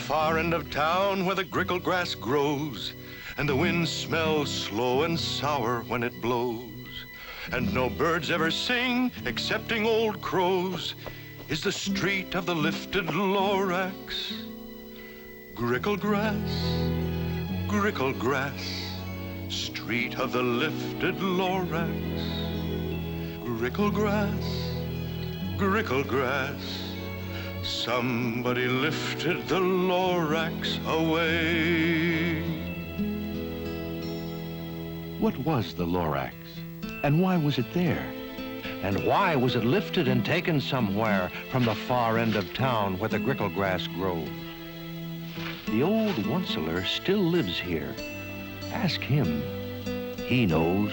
far end of town where the grickle grass grows, and the wind smells slow and sour when it blows, and no birds ever sing excepting old crows, is the street of the lifted Lorax. Grickle grass, street of the lifted Lorax. Grickle grass, somebody lifted the Lorax away. What was the Lorax, and why was it there? And why was it lifted and taken somewhere from the far end of town where the grickle grass grows? The old Once-ler still lives here. Ask him. He knows.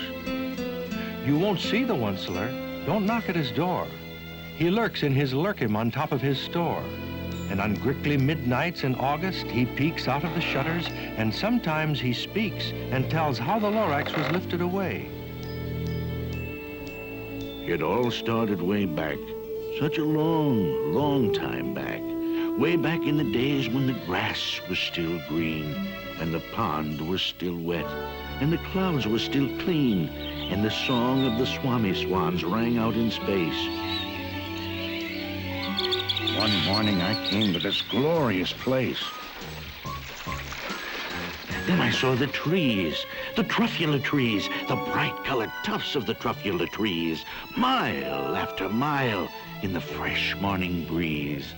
You won't see the Once-ler. Don't knock at his door. He lurks in his lurkim on top of his store. And on grickly midnights in August, he peeks out of the shutters, and sometimes he speaks and tells how the Lorax was lifted away. It all started way back, such a long, long time back. Way back in the days when the grass was still green, and the pond was still wet, and the clouds were still clean, and the song of the swami swans rang out in space. One morning I came to this glorious place. Then I saw the trees, the truffula trees, the bright-colored tufts of the truffula trees, mile after mile in the fresh morning breeze.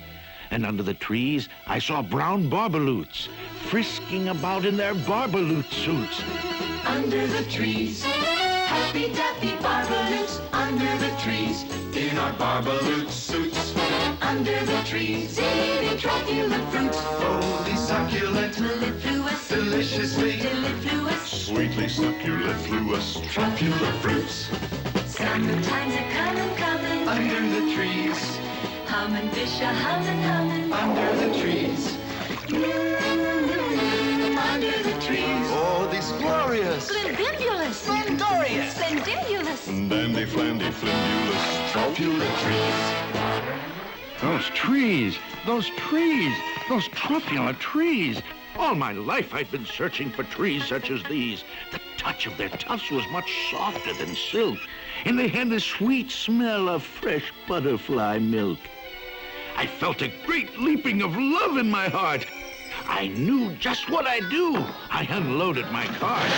And under the trees, I saw brown barbaloots frisking about in their barbaloot suits. Under the trees, happy-dappy barbaloots. Under the trees, in our barbaloot suits. Under the trees, eating truffula fruits. Holy succulent, mellifluous, deliciously, delifluous, sweetly succulifluous, truffula fruits. Summertime's a-comin', under the trees. Hummin' fish a-hummin', under the trees. Under the trees. Oh, these glorious, Splendibulous, glorious, splendibulous, dandy, flandy, flimbulous, truffula trees. Those trees, those truffula trees. All my life I've been searching for trees such as these. The touch of their tufts was much softer than silk, and they had the sweet smell of fresh butterfly milk. I felt a great leaping of love in my heart. I knew just what I'd do. I unloaded my cart.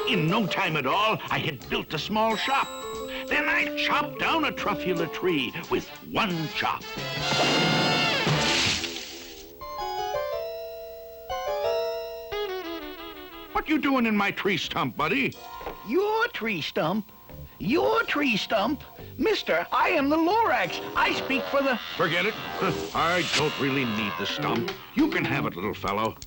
In no time at all, I had built a small shop. Then I chopped down a truffula tree with one chop. What you doing in my tree stump, buddy? Your tree stump? Your tree stump? Mister, I am the Lorax. I speak for the... Forget it. I don't really need the stump. You can have it, little fellow.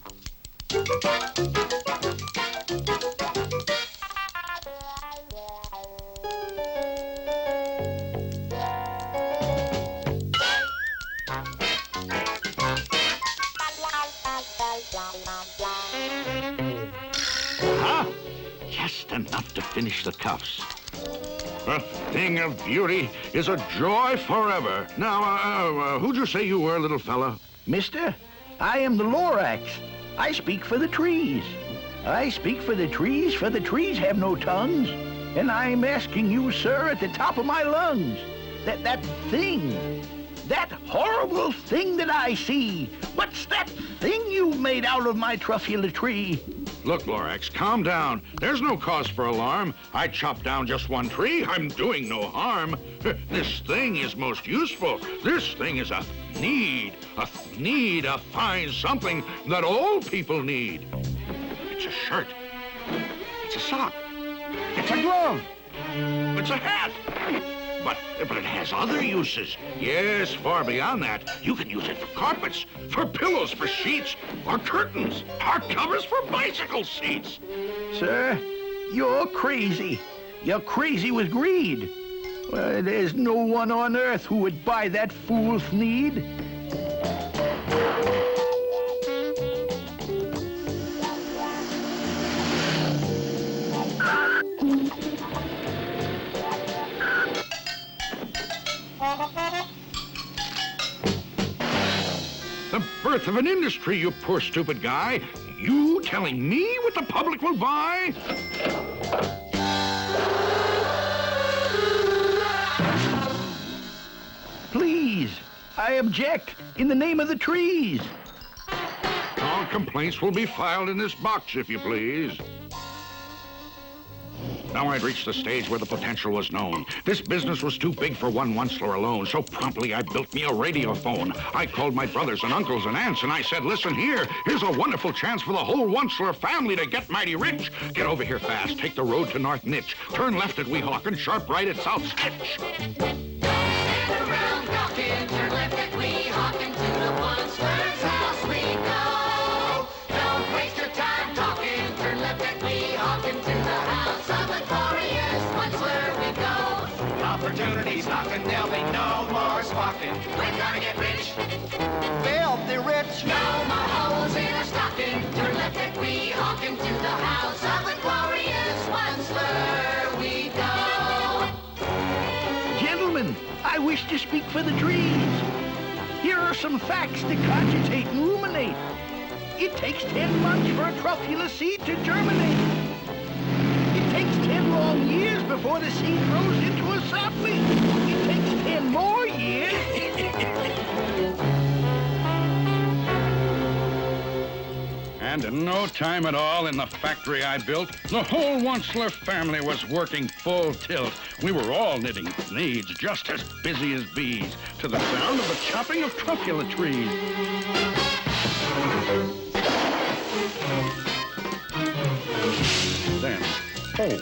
Just enough to finish the cuffs. A thing of beauty is a joy forever. Now, who'd you say you were, little fella? Mister, I am the Lorax. I speak for the trees. I speak for the trees have no tongues. And I'm asking you, sir, at the top of my lungs, that thing, that horrible thing that I see, what's that thing you've made out of my truffula tree? Look, Lorax, calm down. There's no cause for alarm. I chopped down just one tree. I'm doing no harm. This thing is most useful. This thing is a need, a fine something that all people need. It's a shirt. It's a sock. It's a glove. It's a hat. But it has other uses. Yes, far beyond that. You can use it for carpets, for pillows, for sheets, or curtains, or covers for bicycle seats. Sir, you're crazy. You're crazy with greed. Well, there's no one on earth who would buy that fool's Thneed. birth of an industry, you poor stupid guy. You telling me what the public will buy? Please, I object in the name of the trees. All complaints will be filed in this box, if you please. Now I'd reached the stage where the potential was known. This business was too big for one Once-ler alone, so promptly I built me a radiophone. I called my brothers and uncles and aunts, and I said, listen here, here's a wonderful chance for the whole Once-ler family to get mighty rich. Get over here fast, take the road to North Niche, turn left at Weehawken, and sharp right at South Sketch. Stand around talking, turn left at Weehawken, to the Once-ler's house we go. Don't waste your time talking, turn left at Weehawken, to the house of the glorious Once-ler we go. Opportunities knocking, there'll be no more squawking. We're gonna get rich, filthy rich. No more holes in our stocking, turn left at Weehawken, to the house of the glorious Once-ler we go. Gentlemen, I wish to speak for the trees. Here are some facts to cogitate and ruminate. It takes 10 months for a truffula seed to germinate. It takes 10 long years before the seed grows into a sapling. It takes 10 more years. And in no time at all in the factory I built, the whole Once-ler family was working full tilt. We were all knitting Thneeds, just as busy as bees, to the sound of the chopping of truffula trees. Then, oh,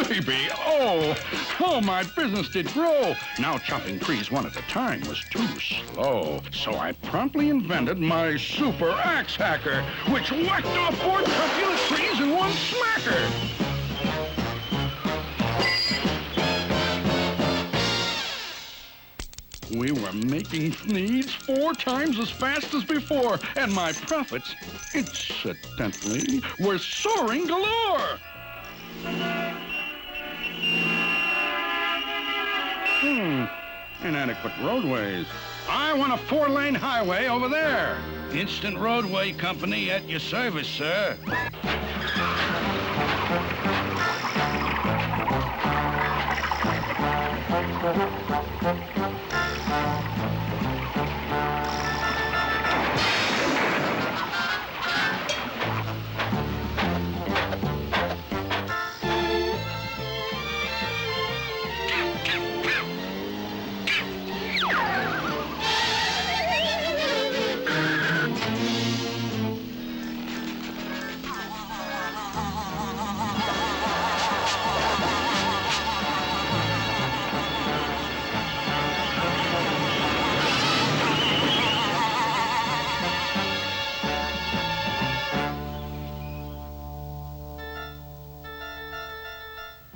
baby, oh, how my business did grow. Now chopping trees one at a time was too slow. So I promptly invented my super axe hacker, which whacked off 4 truffula trees in one smacker. We were making Thneeds 4 times as fast as before, and my profits, incidentally, were soaring galore. Inadequate roadways. I want a 4-lane highway over there. Instant Roadway Company at your service, sir.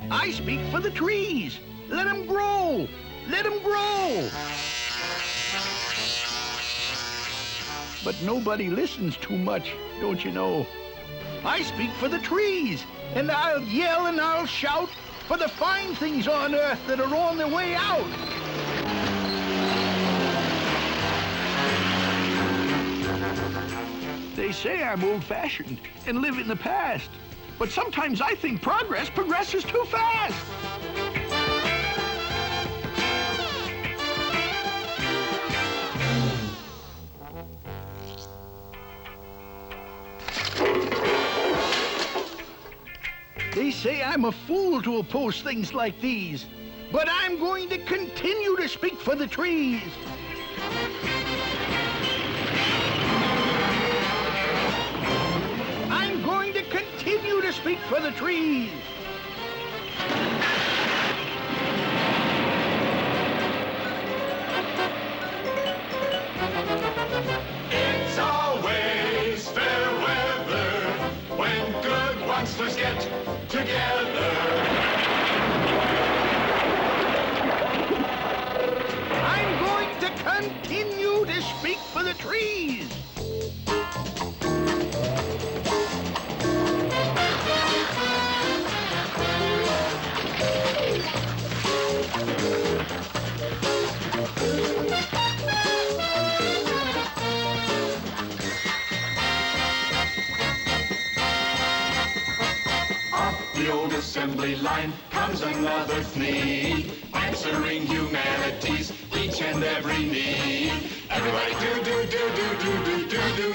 I speak for the trees. Let them grow. Let them grow. But nobody listens too much, don't you know? I speak for the trees, and I'll yell and I'll shout for the fine things on earth that are on their way out. They say I'm old-fashioned and live in the past, but sometimes I think progress progresses too fast. They say I'm a fool to oppose things like these, but I'm going to continue to speak for the trees. I'm going to continue to speak for the trees. It's always fair weather when good Once-lers get together. I'm going to continue to speak for the trees. assembly line comes another Thneed, answering humanity's each and every need. Everybody do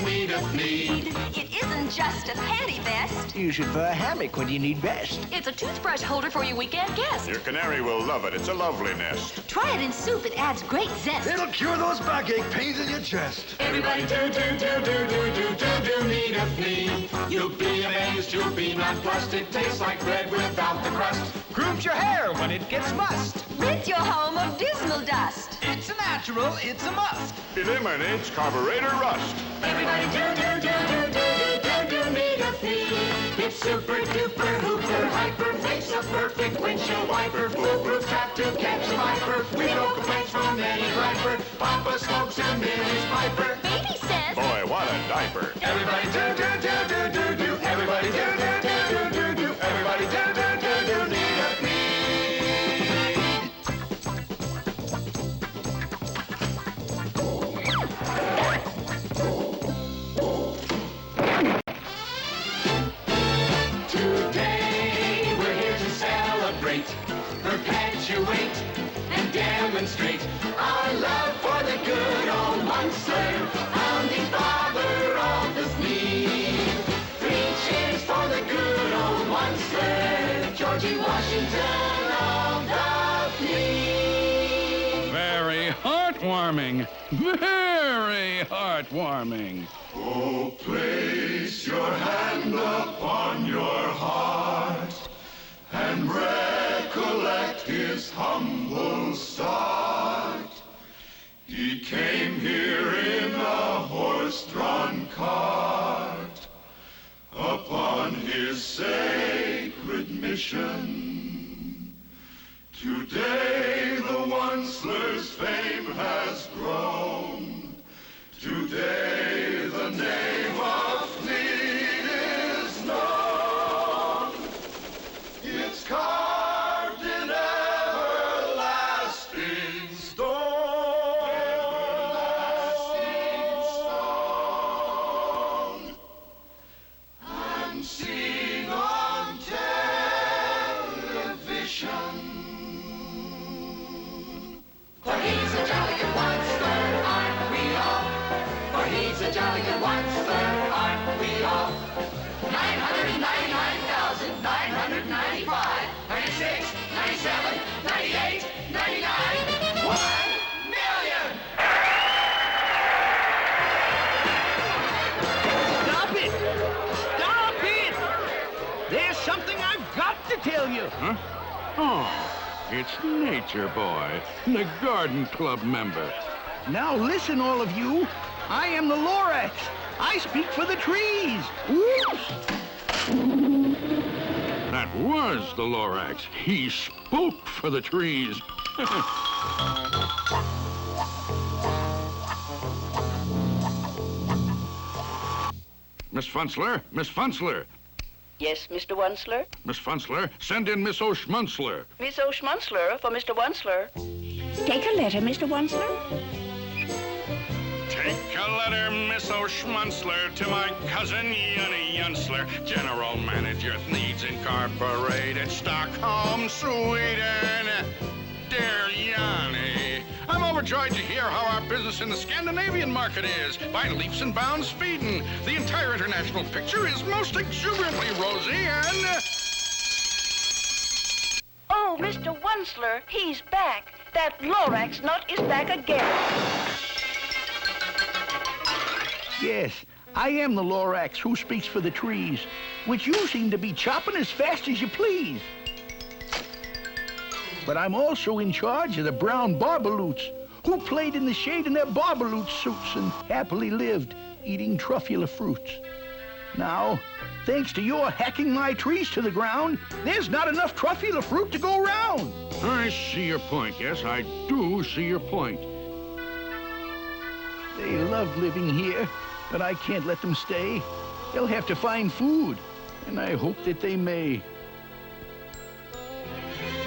need a Thneed. It isn't just a panty vest. Use it for a hammock when you need vest. It's a toothbrush holder for your weekend guest. Your canary will love it. It's a lovely nest. Try it in soup. It adds great zest. It'll cure those backache pains in your chest. Everybody do need a Thneed. You'll be amazed, you'll be nonplussed. It tastes like bread without the crust. Grooms your hair when it gets mussed. Rid your home of dismal dust. It's a natural, it's a must. Eliminates carburetor rust. Everybody do need a Thneed. It's super duper hooper hyper, makes a perfect windshield wiper, foolproof tap to catch a viper. We no complaints from any griper. Papa smokes and Minnie's piper. Baby says, Boy, what a diaper. Everybody do. Everybody do. Everybody do need a Thneed. Today we're here to celebrate, perpetuate, and demonstrate our love for the good old Once-ler, founding father of the Thneed. 3 cheers for the good old Once-ler, Georgie Washington of the Thneed. Very heartwarming. Very heartwarming. Oh, place your hand upon your heart and recollect his humble start. He came here in a horse-drawn cart upon his sacred mission. Today the Once-ler's fame has grown. Today the name of Thneed is known. It's carved in everlasting stone. And seen on television. For he's a jolly good Once-ler, aren't we all? For he's a jolly good Once-ler, aren't we all? 999,995, 96, 97, 98, 99, 1 million! Stop it! Stop it! There's something I've got to tell you. Huh? Oh, it's Nature Boy, the Garden Club member. Now listen, all of you. I am the Lorax. I speak for the trees. Whoops! That was the Lorax. He spoke for the trees. Miss Once-ler, Miss Once-ler. Yes, Mr. Once-ler? Miss Once-ler, send in Miss Once-ler. Miss Once-ler for Mr. Once-ler. Take a letter, Mr. Once-ler. Take a letter, Miss Once-ler, to my cousin Yanni Once-ler, General Manager Thneeds Incorporated, Stockholm, Sweden. Dear Yanni, I'm overjoyed to hear how our business in the Scandinavian market is. By leaps and bounds, Sweden. The entire international picture is most exuberantly rosy and... Oh, Mr. Once-ler, he's back. That Lorax nut is back again. Yes, I am the Lorax who speaks for the trees, which you seem to be chopping as fast as you please. But I'm also in charge of the brown barbaloots, who played in the shade in their barbaloot suits and happily lived, eating truffula fruits. Now, thanks to your hacking my trees to the ground, there's not enough truffula fruit to go round. I see your point. Yes, I do see your point. They love living here, but I can't let them stay. They'll have to find food, and I hope that they may.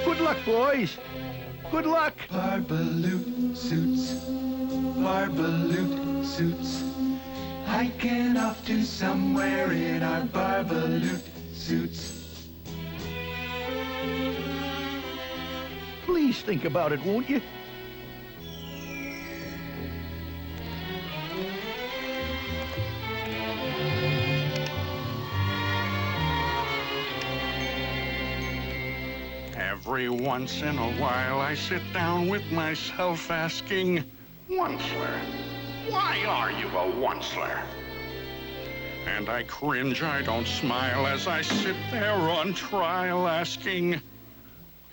Good luck, boys. Good luck. Barbaloot suits, barbaloot suits. Hiking off to somewhere in our barbaloot suits. Please think about it, won't you? Every once in a while I sit down with myself asking, Once-ler, why are you a Once-ler? And I cringe, I don't smile as I sit there on trial asking,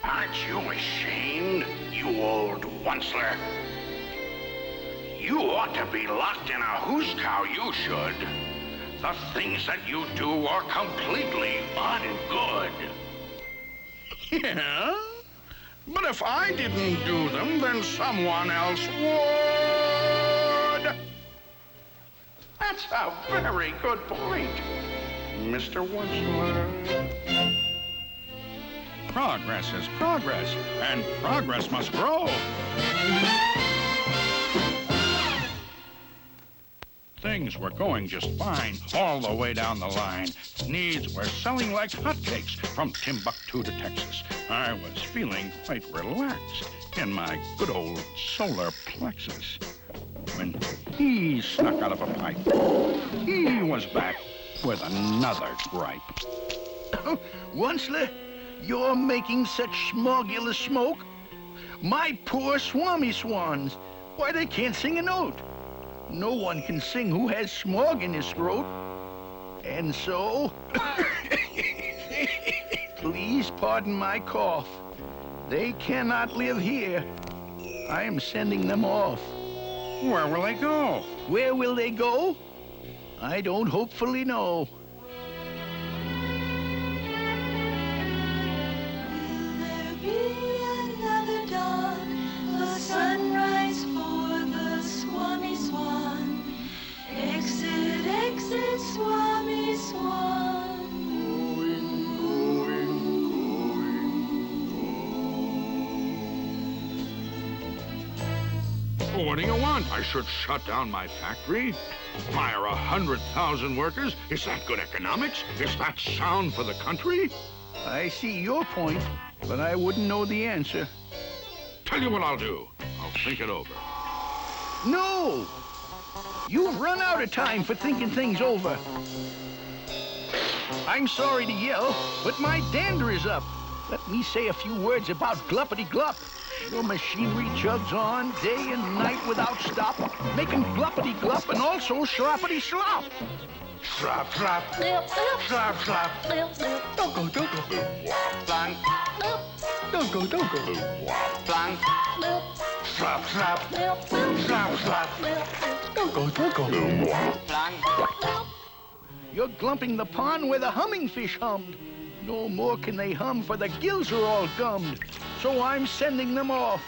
aren't you ashamed, you old Once-ler? You ought to be locked in a hoose cow, you should. The things that you do are completely ungood. Yeah? But if I didn't do them, then someone else would. That's a very good point, Mr. Once-ler. Progress is progress, and progress must grow. Things were going just fine all the way down the line. Thneeds were selling like hotcakes from Timbuktu to Texas. I was feeling quite relaxed in my good old solar plexus when he snuck out of a pipe. He was back with another gripe. Once-ler, you're making such smogulous smoke. My poor swami swans. Why, they can't sing a note. No one can sing who has smog in his throat. And so, please pardon my cough. They cannot live here. I am sending them off. Where will they go? Where will they go? I don't hopefully know. Will there be another dawn, a sunrise for the Swami Swan? Exit, exit, Swami Swan. What do you want? I should shut down my factory? Fire 100,000 workers? Is that good economics? Is that sound for the country? I see your point, but I wouldn't know the answer. Tell you what I'll do. I'll think it over. No! You've run out of time for thinking things over. I'm sorry to yell, but my dander is up. Let me say a few words about gluppity-glup. Your machinery chugs on day and night without stop, making gluppity-glup and also sloppity-slop. Slop, slop. Slop, slop. Don't go, don't go. Blank. Don't go, don't go. Blank. Slop, slop. Slop, slop. Don't go, don't go. Blank. You're glumping the pond where the humming fish hummed. No more can they hum, for the gills are all gummed. So I'm sending them off.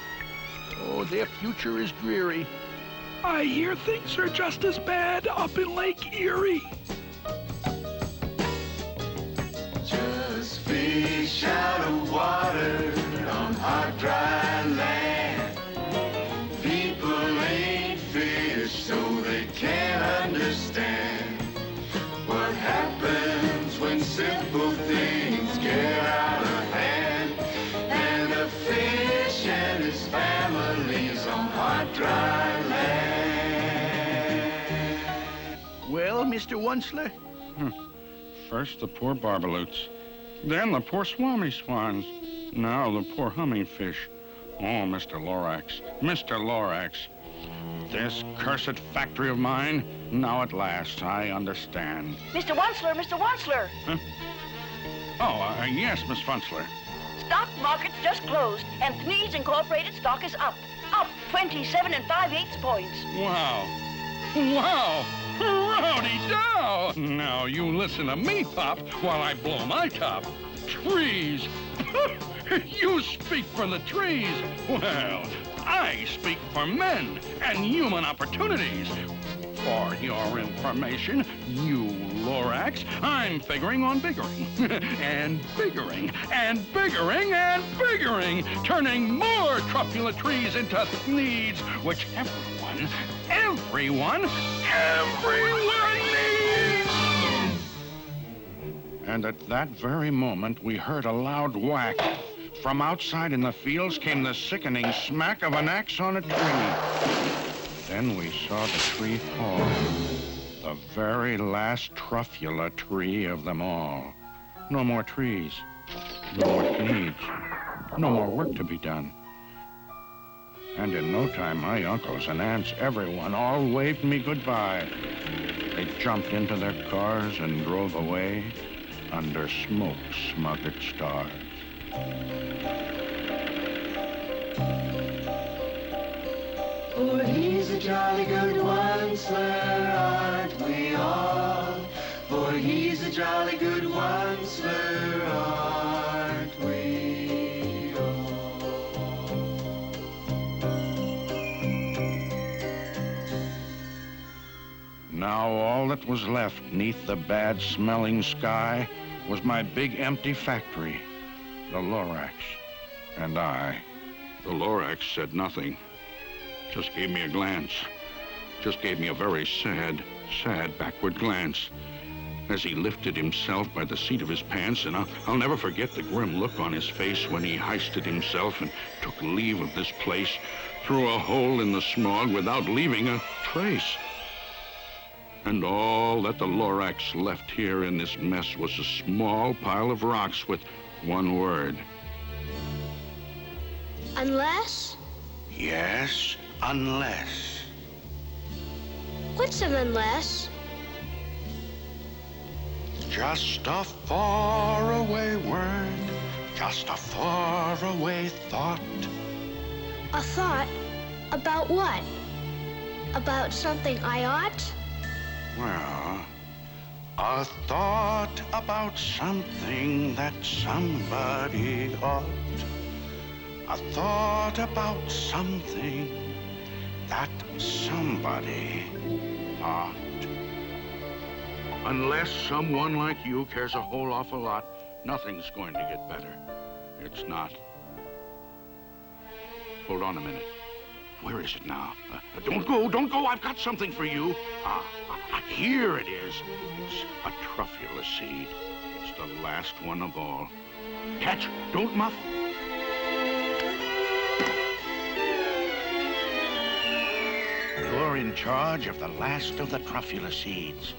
Oh, their future is dreary. I hear things are just as bad up in Lake Erie. Just fish out of water on hot, dry land. People ain't fish, so they can't understand what happens when simple things get out of hand. And a fish and his family's on hot, dry land. Well, Mr. Once-ler? First the poor barbaloots, then the poor swami swans, now the poor humming fish. Oh, Mr. Lorax, Mr. Lorax. This cursed factory of mine, now at last I understand. Mr. Once-ler, Mr. Once-ler. Huh? Oh, yes, Miss Once-ler. Stock market's just closed, and Thneeds Incorporated stock is up. Up 27 5/8 points. Wow. Wow. Rowdy dow! Now you listen to me, Pop, while I blow my top. Trees. You speak for the trees. Well, I speak for men and human opportunities. For your information, you Lorax, I'm figuring on biggering. And biggering, and biggering, and biggering, turning more truffula trees into Thneeds, which everyone needs! And at that very moment, we heard a loud whack. from outside in the fields came the sickening smack of an axe on a tree. Then we saw the tree fall. The very last truffula tree of them all. No more trees. No more Thneeds. No more work to be done. And in no time, my uncles and aunts, everyone, all waved me goodbye. They jumped into their cars and drove away under smoke-smothered stars. For he's a jolly good Once-ler, aren't we all? For he's a jolly good Once-ler, aren't we all? Now all that was left neath the bad-smelling sky was my big empty factory, the Lorax, and I. The Lorax said nothing. Just gave me a glance. Just gave me a very sad, sad backward glance as he lifted himself by the seat of his pants, and I'll never forget the grim look on his face when he hoisted himself and took leave of this place through a hole in the smog without leaving a trace. And all that the Lorax left here in this mess was a small pile of rocks with one word. Unless? Yes, unless. What's an unless? Just a faraway word, just a faraway thought. A thought? About what? About something I ought? Well, a thought about something that somebody ought. A thought about something that somebody ought. Unless someone like you cares a whole awful lot, nothing's going to get better. It's not. Hold on a minute. Where is it now? Don't go. I've got something for you. Here it is. It's a truffula seed. It's the last one of all. Catch, don't muff. You're in charge of the last of the truffula seeds.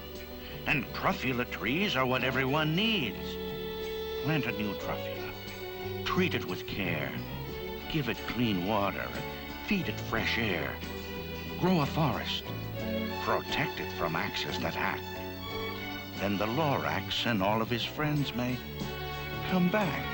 And truffula trees are what everyone needs. Plant a new truffula. Treat it with care. Give it clean water. Feed it fresh air. Grow a forest. Protect it from axes that hack. Then the Lorax and all of his friends may come back.